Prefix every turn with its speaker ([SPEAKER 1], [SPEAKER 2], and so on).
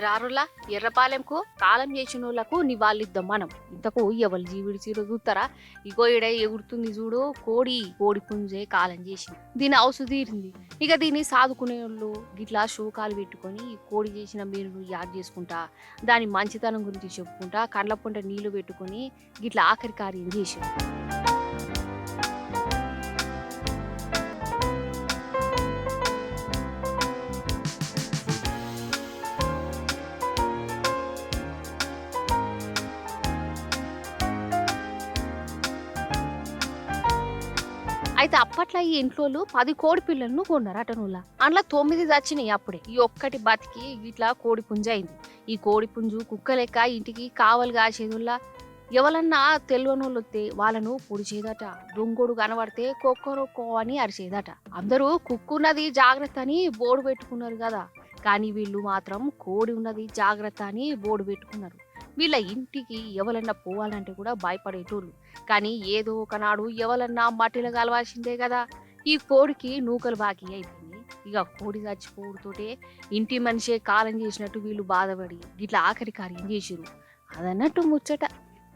[SPEAKER 1] రారులా ఎర్రపాలెంకు కాలం చేసినోళ్లకు నివాళిద్దాం మనం. ఇంతకు ఎవరు జీవిడి చీర చూస్తారా? ఇగో ఈడ ఎగురుతుంది చూడు కోడి పుంజే కాలం చేసింది. దీని అవసు తీరింది. ఇక దీన్ని సాదుకునే వాళ్ళు గిట్లా శోకాలు పెట్టుకొని ఈ కోడి చేసిన మీరు యాద్ చేసుకుంటా, దాని మంచితనం గురించి చెప్పుకుంటా, కండ్ల పొంట నీళ్లు పెట్టుకొని గిట్లా ఆఖరి కార్యం చేసారు. అయితే అప్పట్లో ఈ ఇంట్లోళ్ళు 10 కోడి పిల్లలను కొన్నారు అటనుల్లా. అందులో 9 చచ్చినాయి అప్పుడే. ఈ ఒక్కటి బతికి ఇట్లా కోడి పుంజు అయింది. ఈ కోడి పుంజు కుక్క లెక్క ఇంటికి కావలి కాసేదుల్లా. ఎవరన్నా తెలియనోళ్ళు వస్తే వాళ్ళను పొడిచేదట. దొంగోడు కనబడితే కొక్కరొక్కో అని అరిచేదట. అందరూ కుక్కున్నది జాగ్రత్త అని బోర్డు పెట్టుకున్నారు కదా. కానీ వీళ్ళు మాత్రం కోడి ఉన్నది జాగ్రత్త అని బోర్డు పెట్టుకున్నారు. వీళ్ళ ఇంటికి ఎవరన్నా పోవాలంటే కూడా భయపడేటోళ్ళు. కానీ ఏదో ఒకనాడు ఎవరన్నా మట్టిలో కలవాల్సిందే కదా. ఈ కోడికి నూకలు బాకీ అయిపోయింది. ఇక కోడి చచ్చిపోవడంతోటే ఇంటి మనిషే కాలం చేసినట్టు వీళ్ళు బాధపడి ఇట్లా ఆఖరి కార్యం చేసిరు. అదన్నట్టు ముచ్చట.